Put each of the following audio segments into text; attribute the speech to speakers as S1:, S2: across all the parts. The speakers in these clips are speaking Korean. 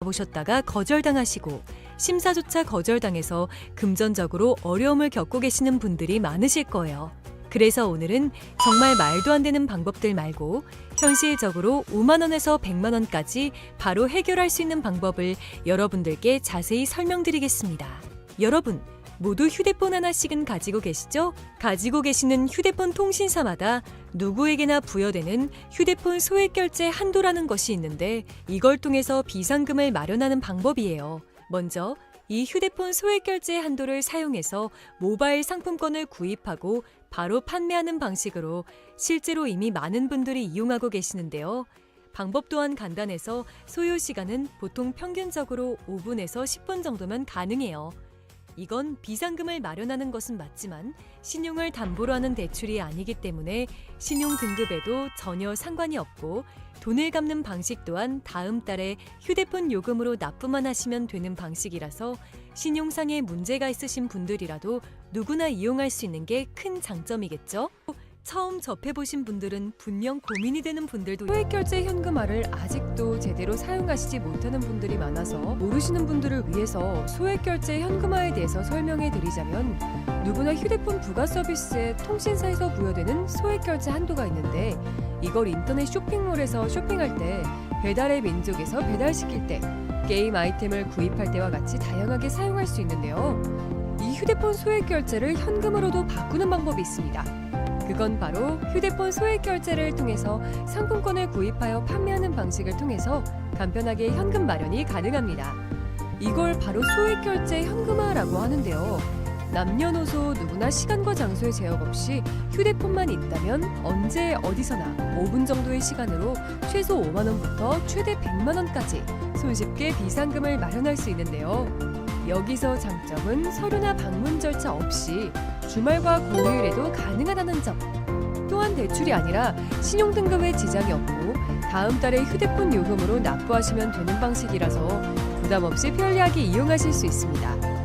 S1: 알아보셨다가 거절당하시고 심사조차 거절당해서 금전적으로 어려움을 겪고 계시는 분들이 많으실 거예요. 그래서 오늘은 정말 말도 안 되는 방법들 말고 현실적으로 5만 원에서 100만 원까지 바로 해결할 수 있는 방법을 여러분들께 자세히 설명드리겠습니다. 여러분, 모두 휴대폰 하나씩은 가지고 계시죠? 가지고 계시는 휴대폰 통신사마다 누구에게나 부여되는 휴대폰 소액결제 한도라는 것이 있는데 이걸 통해서 비상금을 마련하는 방법이에요. 먼저 이 휴대폰 소액결제 한도를 사용해서 모바일 상품권을 구입하고 바로 판매하는 방식으로 실제로 이미 많은 분들이 이용하고 계시는데요. 방법 또한 간단해서 소요 시간은 보통 평균적으로 5분에서 10분 정도면 가능해요. 이건 비상금을 마련하는 것은 맞지만 신용을 담보로 하는 대출이 아니기 때문에 신용 등급에도 전혀 상관이 없고 돈을 갚는 방식 또한 다음 달에 휴대폰 요금으로 납부만 하시면 되는 방식이라서 신용상의 문제가 있으신 분들이라도 누구나 이용할 수 있는 게 큰 장점이겠죠? 처음 접해보신 분들은 분명 고민이 되는 분들도 소액결제 현금화를 아직도 제대로 사용하시지 못하는 분들이 많아서 모르시는 분들을 위해서 소액결제 현금화에 대해서 설명해 드리자면 누구나 휴대폰 부가 서비스에 통신사에서 부여되는 소액결제 한도가 있는데 이걸 인터넷 쇼핑몰에서 쇼핑할 때 배달의 민족에서 배달시킬 때 게임 아이템을 구입할 때와 같이 다양하게 사용할 수 있는데요. 이 휴대폰 소액결제를 현금으로도 바꾸는 방법이 있습니다. 그건 바로 휴대폰 소액결제를 통해서 상품권을 구입하여 판매하는 방식을 통해서 간편하게 현금 마련이 가능합니다. 이걸 바로 소액결제 현금화라고 하는데요. 남녀노소 누구나 시간과 장소의 제약 없이 휴대폰만 있다면 언제 어디서나 5분 정도의 시간으로 최소 5만 원부터 최대 100만 원까지 손쉽게 비상금을 마련할 수 있는데요. 여기서 장점은 서류나 방문 절차 없이 주말과 공휴일에도 가능하다는 점. 또한 대출이 아니라 신용등급에 지장이 없고 다음 달에 휴대폰 요금으로 납부하시면 되는 방식이라서 부담 없이 편리하게 이용하실 수 있습니다.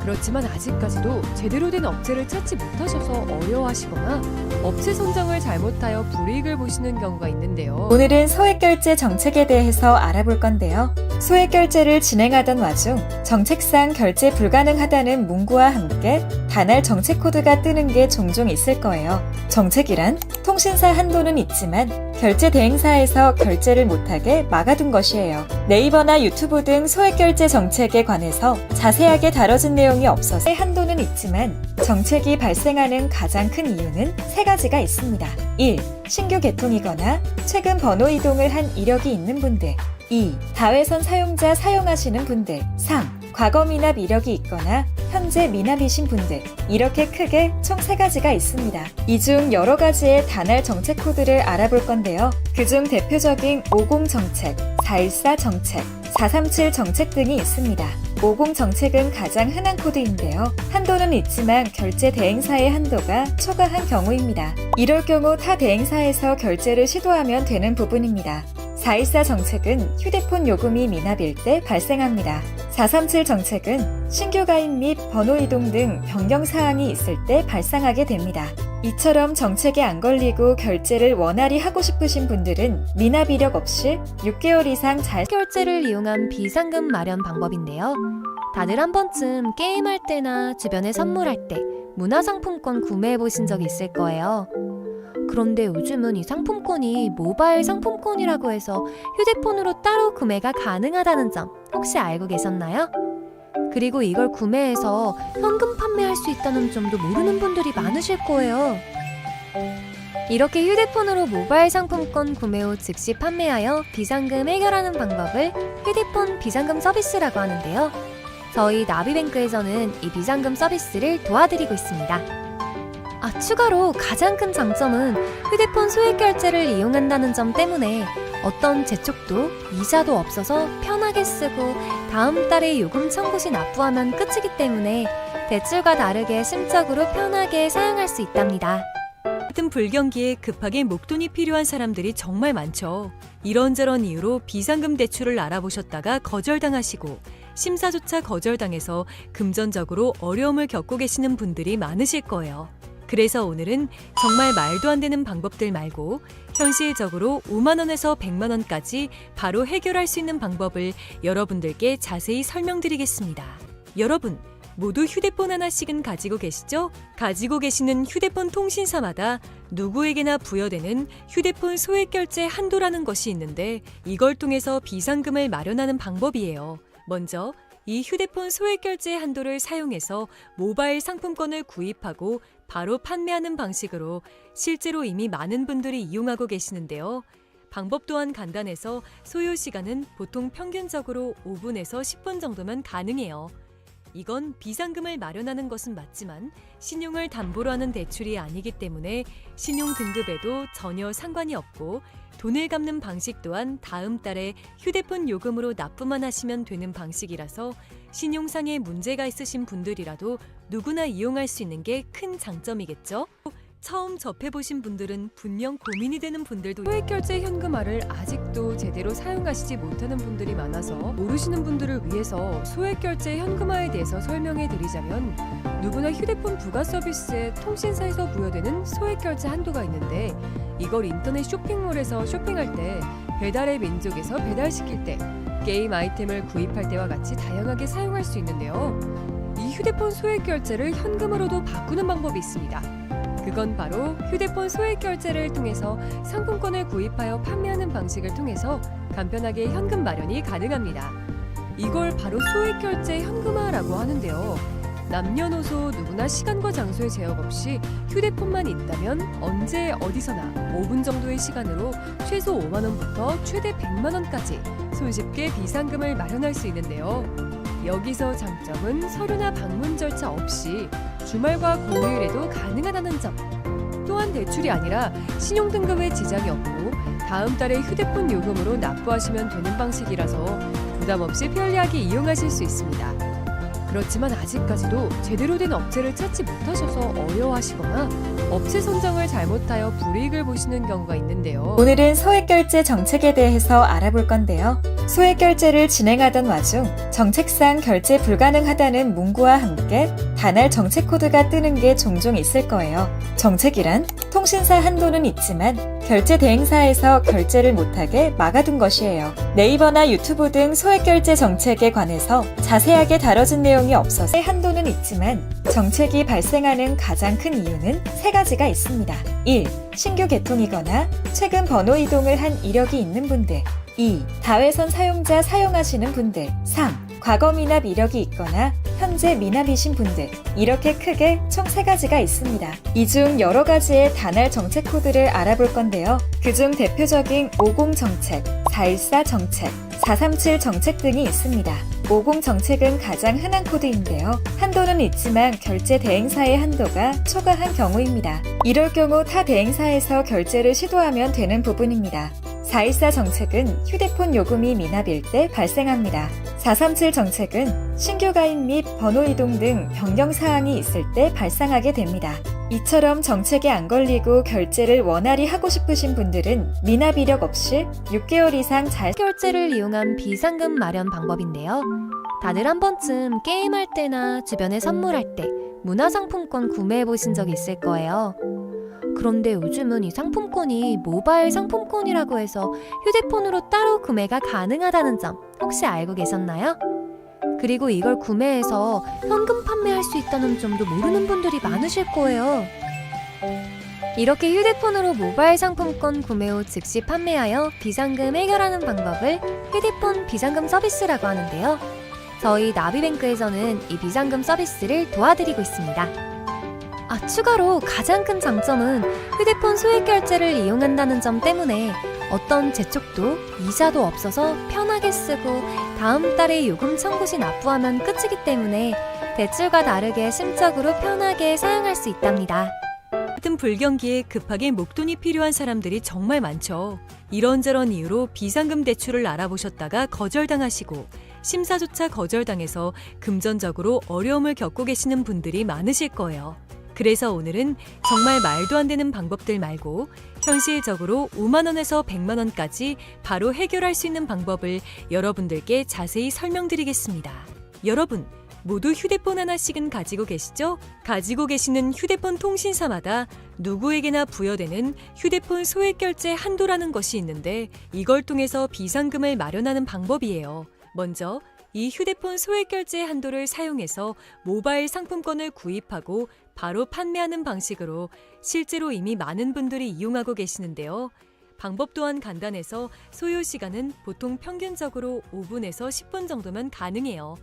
S1: 그렇지만 아직까지도 제대로 된 업체를 찾지 못하셔서 어려워하시거나 업체 선정을 잘못하여 불이익을 보시는 경우가 있는데요.
S2: 오늘은 소액결제 정책에 대해서 알아볼 건데요. 소액결제를 진행하던 와중 정책상 결제 불가능하다는 문구와 함께 단할 정책 코드가 뜨는 게 종종 있을 거예요. 정책이란 통신사 한도는 있지만 결제 대행사에서 결제를 못하게 막아둔 것이에요. 네이버나 유튜브 등 소액결제 정책에 관해서 자세하게 다뤄진 내용이 없어서 한도는 있지만 정책이 발생하는 가장 큰 이유는 세 가지가 있습니다. 1. 신규 개통이거나 최근 번호 이동을 한 이력이 있는 분들. 2. 다회선 사용자 사용하시는 분들. 3. 과거 미납 이력이 있거나 현재 미납이신 분들. 이렇게 크게 총 3가지가 있습니다. 이 중 여러 가지의 단할 정책 코드를 알아볼 건데요. 그중 대표적인 50 정책, 414 정책, 437 정책 등이 있습니다. 50 정책은 가장 흔한 코드인데요. 한도는 있지만 결제 대행사의 한도가 초과한 경우입니다. 이럴 경우 타 대행사에서 결제를 시도하면 되는 부분입니다. 414 정책은 휴대폰 요금이 미납일 때 발생합니다. 437 정책은 신규 가입 및 번호 이동 등 변경 사항이 있을 때 발생하게 됩니다. 이처럼 정책에 안 걸리고 결제를 원활히 하고 싶으신 분들은 미납 이력 없이 6개월 이상 잘
S3: 결제를 이용한 비상금 마련 방법인데요. 다들 한 번쯤 게임할 때나 주변에 선물할 때 문화상품권 구매해 보신 적 있을 거예요. 그런데 요즘은 이 상품권이 모바일 상품권이라고 해서 휴대폰으로 따로 구매가 가능하다는 점 혹시 알고 계셨나요? 그리고 이걸 구매해서 현금 판매할 수 있다는 점도 모르는 분들이 많으실 거예요. 이렇게 휴대폰으로 모바일 상품권 구매 후 즉시 판매하여 비상금 해결하는 방법을 휴대폰 비상금 서비스라고 하는데요. 저희 나비뱅크에서는 이 비상금 서비스를 도와드리고 있습니다. 추가로 가장 큰 장점은 휴대폰 소액결제를 이용한다는 점 때문에 어떤 재촉도 이자도 없어서 편하게 쓰고 다음 달에 요금 청구 시 납부하면 끝이기 때문에 대출과 다르게 심적으로 편하게 사용할 수 있답니다.
S1: 같은 불경기에 급하게 목돈이 필요한 사람들이 정말 많죠. 이런저런 이유로 비상금 대출을 알아보셨다가 거절당하시고 심사조차 거절당해서 금전적으로 어려움을 겪고 계시는 분들이 많으실 거예요. 그래서 오늘은 정말 말도 안 되는 방법들 말고 현실적으로 5만 원에서 100만 원까지 바로 해결할 수 있는 방법을 여러분들께 자세히 설명드리겠습니다. 여러분, 모두 휴대폰 하나씩은 가지고 계시죠? 가지고 계시는 휴대폰 통신사마다 누구에게나 부여되는 휴대폰 소액 결제 한도라는 것이 있는데 이걸 통해서 비상금을 마련하는 방법이에요. 먼저 이 휴대폰 소액 결제 한도를 사용해서 모바일 상품권을 구입하고 바로 판매하는 방식으로 실제로 이미 많은 분들이 이용하고 계시는데요. 방법 또한 간단해서 소요 시간은 보통 평균적으로 5분에서 10분 정도면 가능해요. 이건 비상금을 마련하는 것은 맞지만 신용을 담보로 하는 대출이 아니기 때문에 신용 등급에도 전혀 상관이 없고 돈을 갚는 방식 또한 다음 달에 휴대폰 요금으로 납부만 하시면 되는 방식이라서 신용상의 문제가 있으신 분들이라도 누구나 이용할 수 있는 게 큰 장점이겠죠? 처음 접해보신 분들은 분명 고민이 되는 분들도 소액결제 현금화를 아직도 제대로 사용하시지 못하는 분들이 많아서 모르시는 분들을 위해서 소액결제 현금화에 대해서 설명해 드리자면 누구나 휴대폰 부가 서비스에 통신사에서 부여되는 소액결제 한도가 있는데 이걸 인터넷 쇼핑몰에서 쇼핑할 때 배달의 민족에서 배달시킬 때 게임 아이템을 구입할 때와 같이 다양하게 사용할 수 있는데요. 이 휴대폰 소액결제를 현금으로도 바꾸는 방법이 있습니다. 그건 바로 휴대폰 소액 결제를 통해서 상품권을 구입하여 판매하는 방식을 통해서 간편하게 현금 마련이 가능합니다. 이걸 바로 소액 결제 현금화라고 하는데요. 남녀노소 누구나 시간과 장소의 제약 없이 휴대폰만 있다면 언제 어디서나 5분 정도의 시간으로 최소 5만 원부터 최대 100만 원까지 손쉽게 비상금을 마련할 수 있는데요. 여기서 장점은 서류나 방문 절차 없이 주말과 공휴일에도 가능하다는 점. 또한 대출이 아니라 신용 등급에 지장이 없고 다음 달에 휴대폰 요금으로 납부하시면 되는 방식이라서 부담 없이 편리하게 이용하실 수 있습니다. 그렇지만 아직까지도 제대로 된 업체를 찾지 못하셔서 어려워하시거나 업체 선정을 잘못하여 불이익을 보시는 경우가 있는데요.
S2: 오늘은 소액결제 정책에 대해서 알아볼 건데요. 소액결제를 진행하던 와중 정책상 결제 불가능하다는 문구와 함께 단할 정책 코드가 뜨는 게 종종 있을 거예요. 정책이란 통신사 한도는 있지만 결제 대행사에서 결제를 못하게 막아둔 것이에요. 네이버나 유튜브 등 소액결제 정책에 관해서 자세하게 다뤄진 내용이 없어서 한도는 있지만 정책이 발생하는 가장 큰 이유는 세 가지가 있습니다. 1. 신규 개통이거나 최근 번호 이동을 한 이력이 있는 분들. 2. 다회선 사용자 사용하시는 분들. 3. 과거 미납 이력이 있거나 현재 미납이신 분들. 이렇게 크게 총 3가지가 있습니다. 이 중 여러 가지의 단할 정책 코드를 알아볼 건데요. 그중 대표적인 50 정책, 414 정책, 437 정책 등이 있습니다. 50 정책은 가장 흔한 코드인데요. 한도는 있지만 결제 대행사의 한도가 초과한 경우입니다. 이럴 경우 타 대행사에서 결제를 시도하면 되는 부분입니다. 414 정책은 휴대폰 요금이 미납일 때 발생합니다. 437 정책은 신규 가입 및 번호 이동 등 변경 사항이 있을 때 발생하게 됩니다. 이처럼 정책에 안 걸리고 결제를 원활히 하고 싶으신 분들은 미납 이력 없이 6개월 이상 잘
S3: 결제를 이용한 비상금 마련 방법인데요. 다들 한 번쯤 게임할 때나 주변에 선물할 때 문화상품권 구매해 보신 적 있을 거예요. 그런데 요즘은 이 상품권이 모바일 상품권이라고 해서 휴대폰으로 따로 구매가 가능하다는 점 혹시 알고 계셨나요? 그리고 이걸 구매해서 현금 판매할 수 있다는 점도 모르는 분들이 많으실 거예요. 이렇게 휴대폰으로 모바일 상품권 구매 후 즉시 판매하여 비상금 해결하는 방법을 휴대폰 비상금 서비스라고 하는데요. 저희 나비뱅크에서는 이 비상금 서비스를 도와드리고 있습니다. 추가로 가장 큰 장점은 휴대폰 소액 결제를 이용한다는 점 때문에 어떤 재촉도 이자도 없어서 편하게 쓰고 다음 달에 요금 청구 시 납부하면 끝이기 때문에 대출과 다르게 심적으로 편하게 사용할 수 있답니다.
S1: 같은 불경기에 급하게 목돈이 필요한 사람들이 정말 많죠. 이런저런 이유로 비상금 대출을 알아보셨다가 거절당하시고 심사조차 거절당해서 금전적으로 어려움을 겪고 계시는 분들이 많으실 거예요. 그래서 오늘은 정말 말도 안 되는 방법들 말고 현실적으로 5만 원에서 100만 원까지 바로 해결할 수 있는 방법을 여러분들께 자세히 설명드리겠습니다. 여러분, 모두 휴대폰 하나씩은 가지고 계시죠? 가지고 계시는 휴대폰 통신사마다 누구에게나 부여되는 휴대폰 소액 결제 한도라는 것이 있는데 이걸 통해서 비상금을 마련하는 방법이에요. 먼저 이 휴대폰 소액 결제 한도를 사용해서 모바일 상품권을 구입하고 바로 판매하는 방식으로 실제로 이미 많은 분들이 이용하고 계시는데요. 방법 또한 간단해서 소요 시간은 보통 평균적으로 5분에서 10분 정도면 가능해요.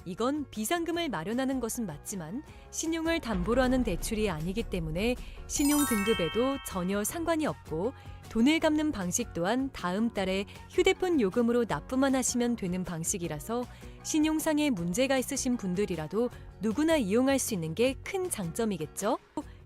S1: 이건 비상금을 마련하는 것은 맞지만 신용을 담보로 하는 대출이 아니기 때문에 신용 등급에도 전혀 상관이 없고 돈을 갚는 방식 또한 다음 달에 휴대폰 요금으로 납부만 하시면 되는 방식이라서 신용상의 문제가 있으신 분들이라도 누구나 이용할 수 있는 게 큰 장점이겠죠?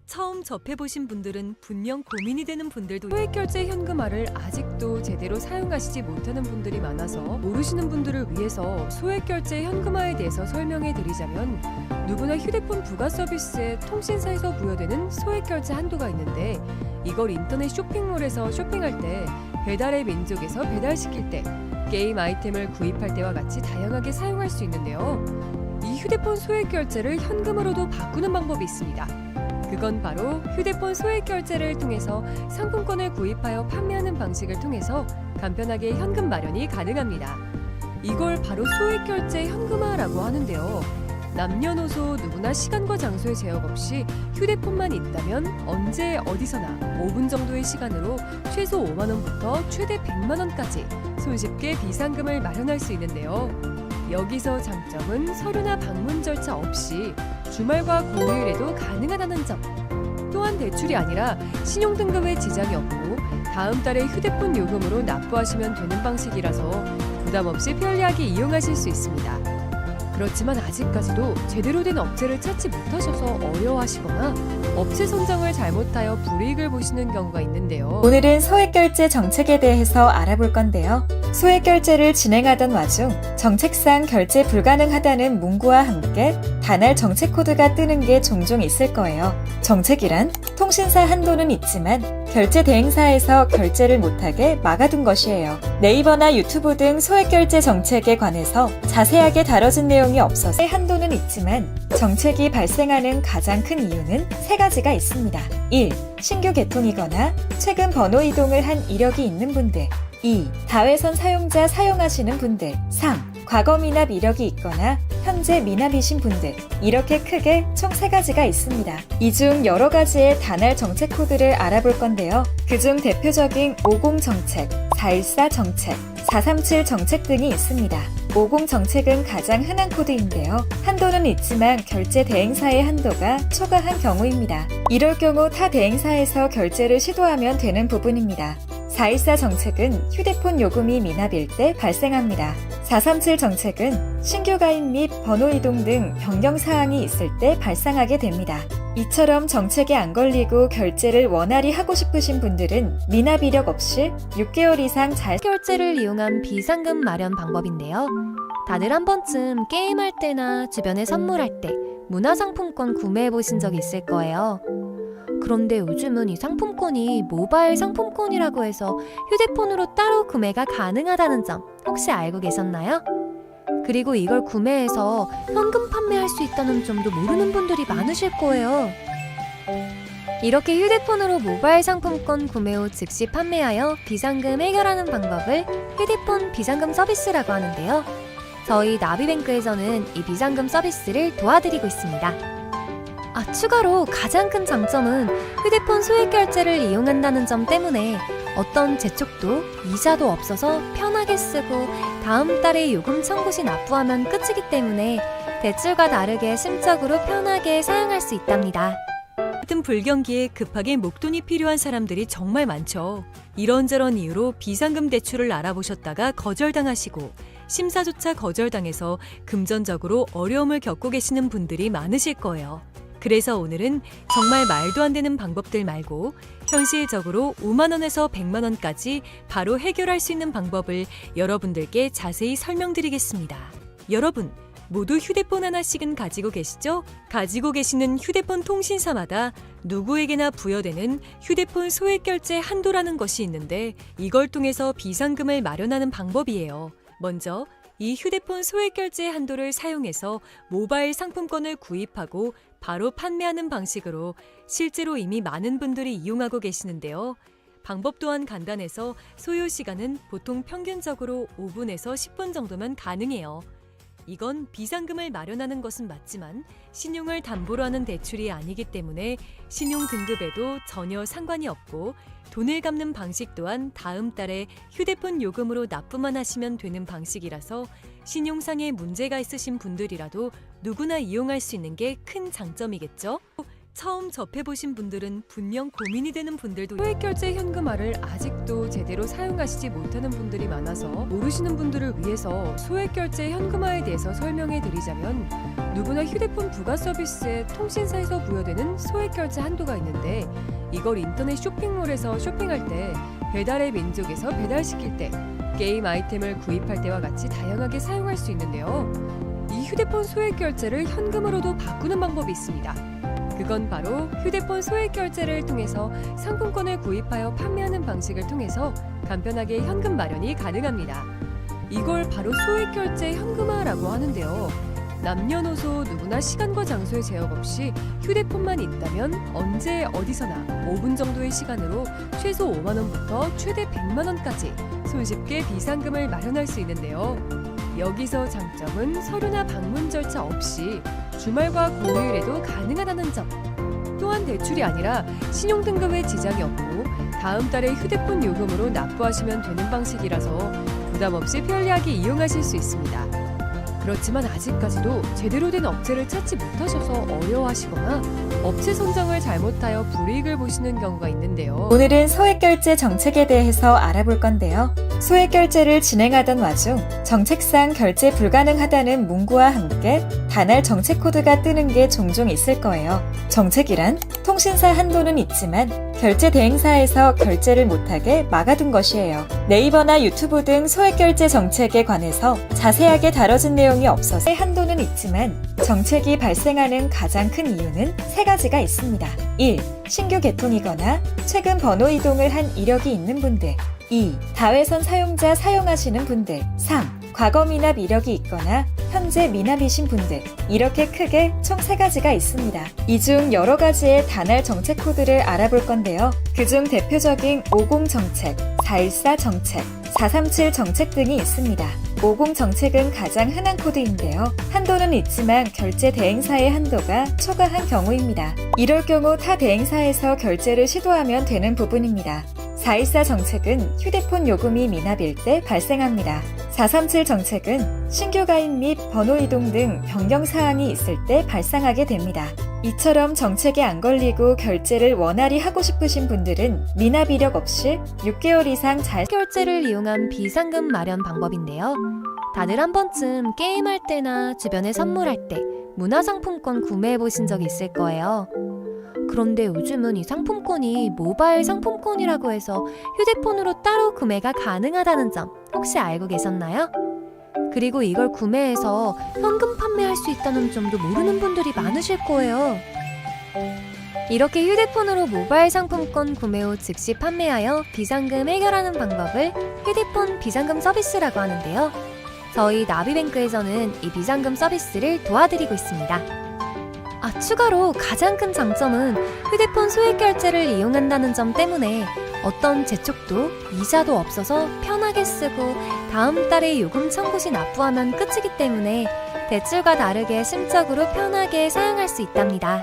S1: 처음 접해보신 분들은 분명 고민이 되는 분들도 소액결제 현금화를 아직도 제대로 사용하시지 못하는 분들이 많아서 모르시는 분들을 위해서 소액결제 현금화에 대해서 설명해 드리자면 누구나 휴대폰 부가 서비스에 통신사에서 부여되는 소액결제 한도가 있는데 이걸 인터넷 쇼핑몰에서 쇼핑할 때 배달의 민족에서 배달시킬 때 게임 아이템을 구입할 때와 같이 다양하게 사용할 수 있는데요. 이 휴대폰 소액결제를 현금으로도 바꾸는 방법이 있습니다. 그건 바로 휴대폰 소액 결제를 통해서 상품권을 구입하여 판매하는 방식을 통해서 간편하게 현금 마련이 가능합니다. 이걸 바로 소액 결제 현금화라고 하는데요. 남녀노소 누구나 시간과 장소의 제약 없이 휴대폰만 있다면 언제 어디서나 5분 정도의 시간으로 최소 5만 원부터 최대 100만 원까지 손쉽게 비상금을 마련할 수 있는데요. 여기서 장점은 서류나 방문 절차 없이 주말과 공휴일에도 가능하다는 점. 또한 대출이 아니라 신용등급에 지장이 없고 다음 달에 휴대폰 요금으로 납부하시면 되는 방식이라서 부담 없이 편리하게 이용하실 수 있습니다. 그렇지만 아직까지도 제대로 된 업체를 찾지 못하셔서 어려워하시거나 업체 선정을 잘못하여 불이익을 보시는 경우가 있는데요.
S2: 오늘은 소액결제 정책에 대해서 알아볼 건데요. 소액결제를 진행하던 와중 정책상 결제 불가능하다는 문구와 함께 단할 정책 코드가 뜨는 게 종종 있을 거예요. 정책이란 통신사 한도는 있지만 결제 대행사에서 결제를 못하게 막아둔 것이에요. 네이버나 유튜브 등 소액결제 정책에 관해서 자세하게 다뤄진 내용이 없어서 한도는 있지만 정책이 발생하는 가장 큰 이유는 세 가지가 있습니다. 1. 신규 개통이거나 최근 번호 이동을 한 이력이 있는 분들. 2. 다회선 사용자 사용하시는 분들. 3. 과거 미납 이력이 있거나 현재 미납이신 분들. 이렇게 크게 총 3가지가 있습니다. 이 중 여러 가지의 단할 정책 코드를 알아볼 건데요. 그중 대표적인 50 정책, 414 정책, 437 정책 등이 있습니다. 50 정책은 가장 흔한 코드인데요. 한도는 있지만 결제 대행사의 한도가 초과한 경우입니다. 이럴 경우 타 대행사에서 결제를 시도하면 되는 부분입니다. 414 정책은 휴대폰 요금이 미납일 때 발생합니다. 437 정책은 신규 가입 및 번호 이동 등 변경 사항이 있을 때 발생하게 됩니다. 이처럼 정책에 안 걸리고 결제를 원활히 하고 싶으신 분들은 미납 이력 없이 6개월 이상 잘
S3: 결제를 이용한 비상금 마련 방법인데요. 다들 한 번쯤 게임할 때나 주변에 선물할 때 문화상품권 구매해 보신 적 있을 거예요. 그런데 요즘은 이 상품권이 모바일 상품권이라고 해서 휴대폰으로 따로 구매가 가능하다는 점 혹시 알고 계셨나요? 그리고 이걸 구매해서 현금 판매할 수 있다는 점도 모르는 분들이 많으실 거예요. 이렇게 휴대폰으로 모바일 상품권 구매 후 즉시 판매하여 비상금 해결하는 방법을 휴대폰 비상금 서비스라고 하는데요. 저희 나비뱅크에서는 이 비상금 서비스를 도와드리고 있습니다. 추가로 가장 큰 장점은 휴대폰 소액 결제를 이용한다는 점 때문에 어떤 재촉도 이자도 없어서 편하게 쓰고 다음 달에 요금 청구 시 납부하면 끝이기 때문에 대출과 다르게 심적으로 편하게 사용할 수 있답니다.
S1: 같은 불경기에 급하게 목돈이 필요한 사람들이 정말 많죠. 이런저런 이유로 비상금 대출을 알아보셨다가 거절당하시고 심사조차 거절당해서 금전적으로 어려움을 겪고 계시는 분들이 많으실 거예요. 그래서 오늘은 정말 말도 안 되는 방법들 말고 현실적으로 5만 원에서 100만 원까지 바로 해결할 수 있는 방법을 여러분들께 자세히 설명드리겠습니다. 여러분, 모두 휴대폰 하나씩은 가지고 계시죠? 가지고 계시는 휴대폰 통신사마다 누구에게나 부여되는 휴대폰 소액 결제 한도라는 것이 있는데 이걸 통해서 비상금을 마련하는 방법이에요. 먼저 이 휴대폰 소액결제 한도를 사용해서 모바일 상품권을 구입하고 바로 판매하는 방식으로 실제로 이미 많은 분들이 이용하고 계시는데요. 방법 또한 간단해서 소요 시간은 보통 평균적으로 5분에서 10분 정도면 가능해요. 이건 비상금을 마련하는 것은 맞지만 신용을 담보로 하는 대출이 아니기 때문에 신용 등급에도 전혀 상관이 없고 돈을 갚는 방식 또한 다음 달에 휴대폰 요금으로 납부만 하시면 되는 방식이라서 신용상의 문제가 있으신 분들이라도 누구나 이용할 수 있는 게 큰 장점이겠죠? 처음 접해보신 분들은 분명 고민이 되는 분들도 소액결제 현금화를 아직도 제대로 사용하시지 못하는 분들이 많아서 모르시는 분들을 위해서 소액결제 현금화에 대해서 설명해 드리자면 누구나 휴대폰 부가 서비스에 통신사에서 부여되는 소액결제 한도가 있는데 이걸 인터넷 쇼핑몰에서 쇼핑할 때 배달의 민족에서 배달시킬 때 게임 아이템을 구입할 때와 같이 다양하게 사용할 수 있는데요. 이 휴대폰 소액결제를 현금으로도 바꾸는 방법이 있습니다. 그건 바로 휴대폰 소액결제를 통해서 상품권을 구입하여 판매하는 방식을 통해서 간편하게 현금 마련이 가능합니다. 이걸 바로 소액결제 현금화라고 하는데요. 남녀노소 누구나 시간과 장소의 제약 없이 휴대폰만 있다면 언제 어디서나 5분 정도의 시간으로 최소 5만 원부터 최대 100만 원까지 손쉽게 비상금을 마련할 수 있는데요. 여기서 장점은 서류나 방문 절차 없이 주말과 공휴일에도 가능하다는 점. 또한 대출이 아니라 신용등급에 지장이 없고 다음 달에 휴대폰 요금으로 납부하시면 되는 방식이라서 부담 없이 편리하게 이용하실 수 있습니다. 그렇지만 아직까지도 제대로 된 업체를 찾지 못하셔서 어려워하시거나 업체 선정을 잘못하여 불이익을 보시는 경우가 있는데요.
S2: 오늘은 소액결제 정책에 대해서 알아볼 건데요. 소액결제를 진행하던 와중 정책상 결제 불가능하다는 문구와 함께 단할 정책 코드가 뜨는 게 종종 있을 거예요. 정책이란 통신사 한도는 있지만 결제 대행사에서 결제를 못하게 막아둔 것이에요. 네이버나 유튜브 등 소액결제 정책에 관해서 자세하게 다뤄진 내용이 없어서 한도는 있지만 정책이 발생하는 가장 큰 이유는 세 가지가 있습니다. 1. 신규 개통이거나 최근 번호 이동을 한 이력이 있는 분들. 2. 다회선 사용자 사용하시는 분들. 3. 과거 미납 이력이 있거나 현재 미납이신 분들. 이렇게 크게 총 3가지가 있습니다. 이 중 여러 가지의 단할 정책 코드를 알아볼 건데요. 그중 대표적인 50 정책, 414 정책, 437 정책 등이 있습니다. 50 정책은 가장 흔한 코드인데요. 한도는 있지만 결제 대행사의 한도가 초과한 경우입니다. 이럴 경우 타 대행사에서 결제를 시도하면 되는 부분입니다. 414 정책은 휴대폰 요금이 미납일 때 발생합니다. 437 정책은 신규 가입 및 번호 이동 등 변경 사항이 있을 때 발생하게 됩니다. 이처럼 정책에 안 걸리고 결제를 원활히 하고 싶으신 분들은 미납 이력 없이 6개월 이상 잘
S3: 결제를 이용한 비상금 마련 방법인데요. 다들 한 번쯤 게임할 때나 주변에 선물할 때 문화상품권 구매해 보신 적 있을 거예요. 그런데 요즘은 이 상품권이 모바일 상품권이라고 해서 휴대폰으로 따로 구매가 가능하다는 점 혹시 알고 계셨나요? 그리고 이걸 구매해서 현금 판매할 수 있다는 점도 모르는 분들이 많으실 거예요. 이렇게 휴대폰으로 모바일 상품권 구매 후 즉시 판매하여 비상금 해결하는 방법을 휴대폰 비상금 서비스라고 하는데요. 저희 나비뱅크에서는 이 비상금 서비스를 도와드리고 있습니다. 추가로 가장 큰 장점은 휴대폰 소액결제를 이용한다는 점 때문에 어떤 재촉도 이자도 없어서 편하게 쓰고 다음 달에 요금 청구 시 납부하면 끝이기 때문에 대출과 다르게 심적으로 편하게 사용할 수 있답니다.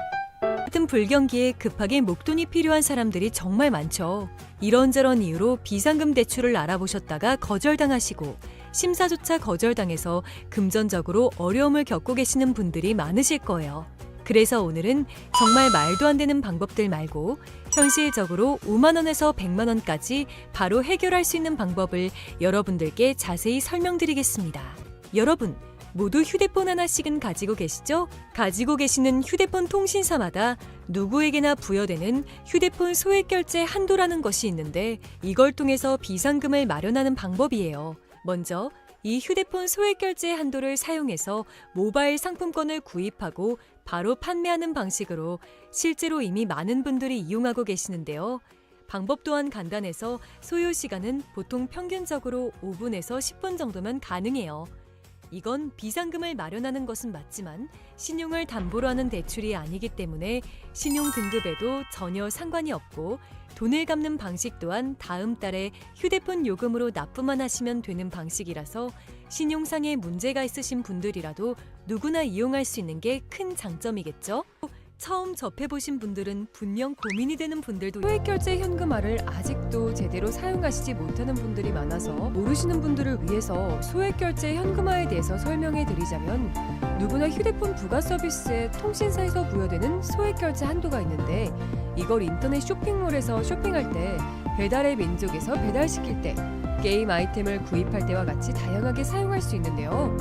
S1: 같은 불경기에 급하게 목돈이 필요한 사람들이 정말 많죠. 이런저런 이유로 비상금 대출을 알아보셨다가 거절당하시고 심사조차 거절당해서 금전적으로 어려움을 겪고 계시는 분들이 많으실 거예요. 그래서 오늘은 정말 말도 안 되는 방법들 말고 현실적으로 5만 원에서 100만 원까지 바로 해결할 수 있는 방법을 여러분들께 자세히 설명드리겠습니다. 여러분, 모두 휴대폰 하나씩은 가지고 계시죠? 가지고 계시는 휴대폰 통신사마다 누구에게나 부여되는 휴대폰 소액결제 한도라는 것이 있는데 이걸 통해서 비상금을 마련하는 방법이에요. 먼저 이 휴대폰 소액결제 한도를 사용해서 모바일 상품권을 구입하고 바로 판매하는 방식으로 실제로 이미 많은 분들이 이용하고 계시는데요. 방법 또한 간단해서 소요 시간은 보통 평균적으로 5분에서 10분 정도면 가능해요. 이건 비상금을 마련하는 것은 맞지만 신용을 담보로 하는 대출이 아니기 때문에 신용 등급에도 전혀 상관이 없고 돈을 갚는 방식 또한 다음 달에 휴대폰 요금으로 납부만 하시면 되는 방식이라서 신용상의 문제가 있으신 분들이라도 누구나 이용할 수 있는 게 큰 장점이겠죠? 처음 접해보신 분들은 분명 고민이 되는 분들도 소액결제 현금화를 아직도 제대로 사용하시지 못하는 분들이 많아서 모르시는 분들을 위해서 소액결제 현금화에 대해서 설명해 드리자면 누구나 휴대폰 부가 서비스에 통신사에서 부여되는 소액결제 한도가 있는데 이걸 인터넷 쇼핑몰에서 쇼핑할 때 배달의 민족에서 배달시킬 때 게임 아이템을 구입할 때와 같이 다양하게 사용할 수 있는데요.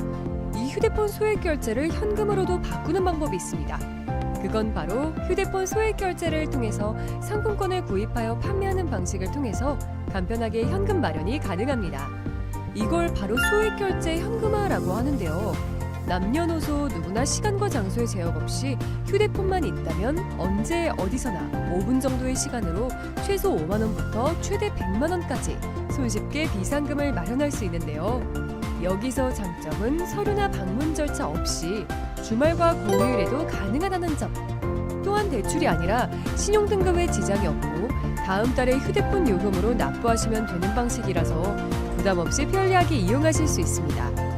S1: 이 휴대폰 소액결제를 현금으로도 바꾸는 방법이 있습니다. 그건 바로 휴대폰 소액결제를 통해서 상품권을 구입하여 판매하는 방식을 통해서 간편하게 현금 마련이 가능합니다. 이걸 바로 소액결제 현금화라고 하는데요. 남녀노소 누구나 시간과 장소의 제약 없이 휴대폰만 있다면 언제 어디서나 5분 정도의 시간으로 최소 5만 원부터 최대 100만 원까지 손쉽게 비상금을 마련할 수 있는데요. 여기서 장점은 서류나 방문 절차 없이 주말과 공휴일에도 가능하다는 점. 또한 대출이 아니라 신용 등급에 지장이 없고 다음 달에 휴대폰 요금으로 납부하시면 되는 방식이라서 부담 없이 편리하게 이용하실 수 있습니다.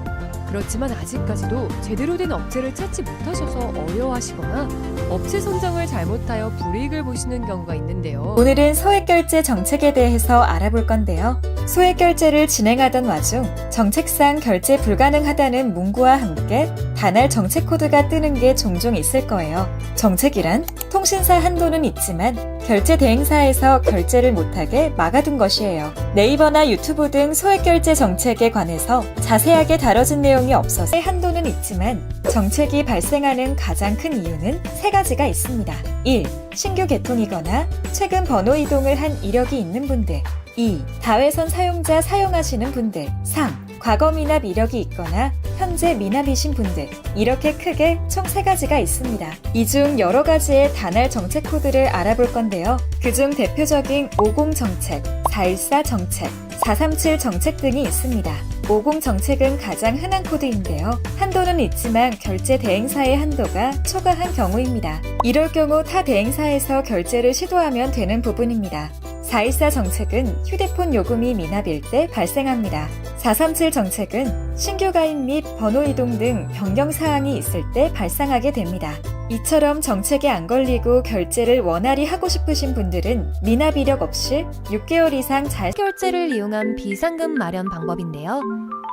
S1: 그렇지만 아직까지도 제대로 된 업체를 찾지 못하셔서 어려워하시거나 업체 선정을 잘못하여 불이익을 보시는 경우가 있는데요.
S2: 오늘은 소액결제 정책에 대해서 알아볼 건데요. 소액결제를 진행하던 와중 정책상 결제 불가능하다는 문구와 함께 단할 정책 코드가 뜨는 게 종종 있을 거예요. 정책이란 통신사 한도는 있지만 결제 대행사에서 결제를 못하게 막아둔 것이에요. 네이버나 유튜브 등 소액결제 정책에 관해서 자세하게 다뤄진 내용이 없어서 한도는 있지만 정책이 발생하는 가장 큰 이유는 세 가지가 있습니다. 1. 신규 개통이거나 최근 번호 이동을 한 이력이 있는 분들. 2. 다회선 사용자 사용하시는 분들. 3. 과거 미납 이력이 있거나 현재 미납이신 분들. 이렇게 크게 총 3가지가 있습니다. 이 중 여러 가지의 단할 정책 코드를 알아볼 건데요. 그중 대표적인 50 정책, 414 정책, 437 정책 등이 있습니다. 50 정책은 가장 흔한 코드인데요. 한도는 있지만 결제 대행사의 한도가 초과한 경우입니다. 이럴 경우 타 대행사에서 결제를 시도하면 되는 부분입니다. 414 정책은 휴대폰 요금이 미납일 때 발생합니다. 437 정책은 신규 가입 및 번호 이동 등 변경 사항이 있을 때 발생하게 됩니다. 이처럼 정책에 안 걸리고 결제를 원활히 하고 싶으신 분들은 미납 이력 없이 6개월 이상 잘
S3: 결제를 이용한 비상금 마련 방법인데요.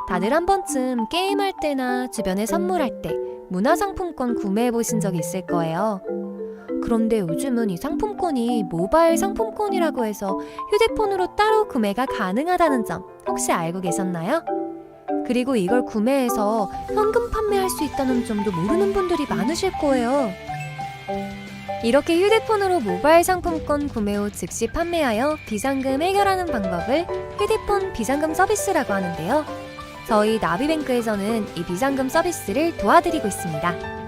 S3: 다들 한 번쯤 게임할 때나 주변에 선물할 때 문화상품권 구매해 보신 적 있을 거예요. 그런데 요즘은 이 상품권이 모바일 상품권이라고 해서 휴대폰으로 따로 구매가 가능하다는 점 혹시 알고 계셨나요? 그리고 이걸 구매해서 현금 판매할 수 있다는 점도 모르는 분들이 많으실 거예요. 이렇게 휴대폰으로 모바일 상품권 구매 후 즉시 판매하여 비상금 해결하는 방법을 휴대폰 비상금 서비스라고 하는데요. 저희 나비뱅크에서는 이 비상금 서비스를 도와드리고 있습니다.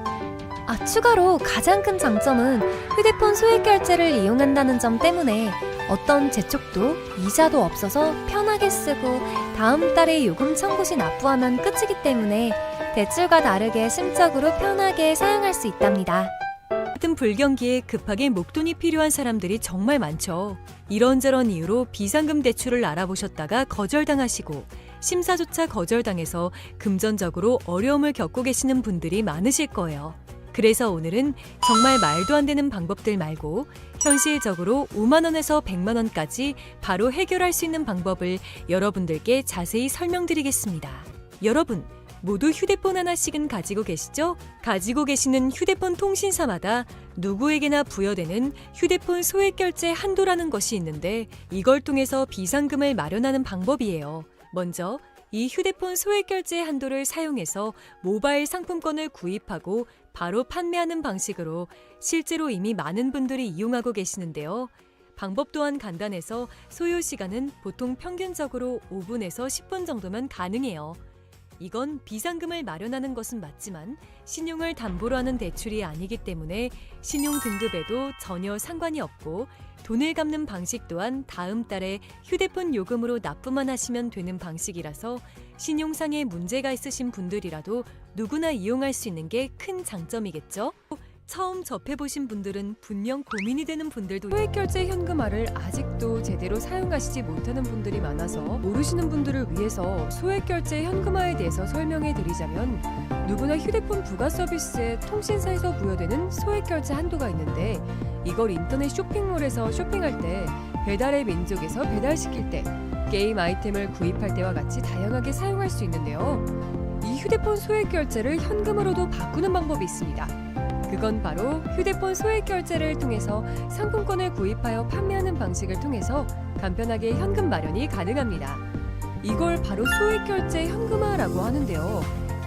S3: 추가로 가장 큰 장점은 휴대폰 소액결제를 이용한다는 점 때문에 어떤 재촉도 이자도 없어서 편하게 쓰고 다음 달에 요금 청구 시 납부하면 끝이기 때문에 대출과 다르게 심적으로 편하게 사용할 수 있답니다.
S1: 같은 불경기에 급하게 목돈이 필요한 사람들이 정말 많죠. 이런저런 이유로 비상금 대출을 알아보셨다가 거절당하시고 심사조차 거절당해서 금전적으로 어려움을 겪고 계시는 분들이 많으실 거예요. 그래서 오늘은 정말 말도 안 되는 방법들 말고 현실적으로 5만 원에서 100만 원까지 바로 해결할 수 있는 방법을 여러분들께 자세히 설명드리겠습니다. 여러분, 모두 휴대폰 하나씩은 가지고 계시죠? 가지고 계시는 휴대폰 통신사마다 누구에게나 부여되는 휴대폰 소액결제 한도라는 것이 있는데 이걸 통해서 비상금을 마련하는 방법이에요. 먼저 이 휴대폰 소액결제 한도를 사용해서 모바일 상품권을 구입하고 바로 판매하는 방식으로 실제로 이미 많은 분들이 이용하고 계시는데요. 방법 또한 간단해서 소요 시간은 보통 평균적으로 5분에서 10분 정도면 가능해요. 이건 비상금을 마련하는 것은 맞지만 신용을 담보로 하는 대출이 아니기 때문에 신용 등급에도 전혀 상관이 없고 돈을 갚는 방식 또한 다음 달에 휴대폰 요금으로 납부만 하시면 되는 방식이라서 신용상의 문제가 있으신 분들이라도 누구나 이용할 수 있는 게 큰 장점이겠죠? 처음 접해보신 분들은 분명 고민이 되는 분들도
S4: 소액결제 현금화를 아직도 제대로 사용하시지 못하는 분들이 많아서 모르시는 분들을 위해서 소액결제 현금화에 대해서 설명해 드리자면 누구나 휴대폰 부가 서비스에 통신사에서 부여되는 소액결제 한도가 있는데 이걸 인터넷 쇼핑몰에서 쇼핑할 때 배달의 민족에서 배달시킬 때 게임 아이템을 구입할 때와 같이 다양하게 사용할 수 있는데요. 이 휴대폰 소액결제를 현금으로도 바꾸는 방법이 있습니다. 그건 바로 휴대폰 소액결제를 통해서 상품권을 구입하여 판매하는 방식을 통해서 간편하게 현금 마련이 가능합니다. 이걸 바로 소액결제 현금화라고 하는데요.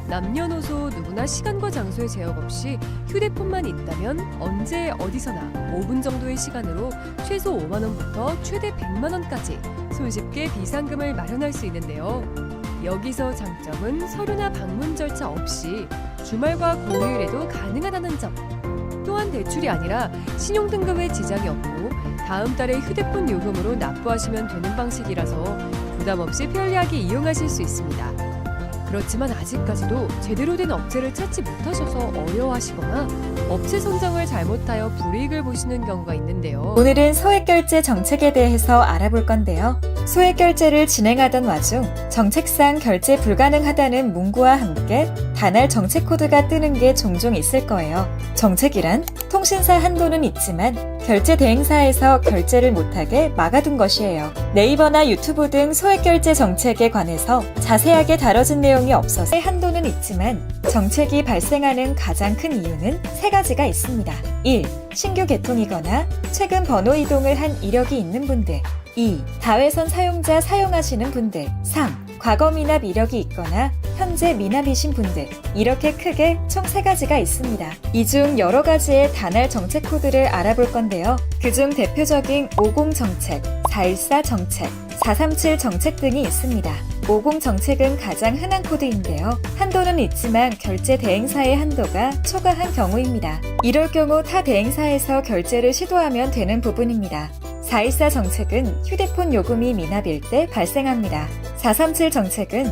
S4: 남녀노소 누구나 시간과 장소의 제약 없이 휴대폰만 있다면 언제 어디서나 5분 정도의 시간으로 최소 5만 원부터 최대 100만 원까지 손쉽게 비상금을 마련할 수 있는데요. 여기서 장점은 서류나 방문 절차 없이 주말과 공휴일에도 가능하다는 점. 또한 대출이 아니라 신용등급에 지장이 없고 다음 달에 휴대폰 요금으로 납부하시면 되는 방식이라서 부담 없이 편리하게 이용하실 수 있습니다. 그렇지만 아직까지도 제대로 된 업체를 찾지 못하셔서 어려워하시거나 업체 선정을 잘못하여 불이익을 보시는 경우가 있는데요.
S2: 오늘은 소액결제 정책에 대해서 알아볼 건데요. 소액결제를 진행하던 와중 정책상 결제 불가능하다는 문구와 함께 단할 정책 코드가 뜨는 게 종종 있을 거예요. 정책이란 통신사 한도는 있지만 결제 대행사에서 결제를 못하게 막아둔 것이에요. 네이버나 유튜브 등 소액결제 정책에 관해서 자세하게 다뤄진 내용이 없어서 한도는 있지만 정책이 발생하는 가장 큰 이유는 세 가지가 있습니다. 1. 신규 개통이거나 최근 번호 이동을 한 이력이 있는 분들. 2. 다회선 사용자 사용하시는 분들. 3. 과거 미납 이력이 있거나 현재 미납이신 분들. 이렇게 크게 총 3가지가 있습니다. 이 중 여러 가지의 단할 정책 코드를 알아볼 건데요. 그중 대표적인 50 정책, 414 정책, 437 정책 등이 있습니다. 50 정책은 가장 흔한 코드인데요. 한도는 있지만 결제 대행사의 한도가 초과한 경우입니다. 이럴 경우 타 대행사에서 결제를 시도하면 되는 부분입니다. 414 정책은 휴대폰 요금이 미납일 때 발생합니다. 437 정책은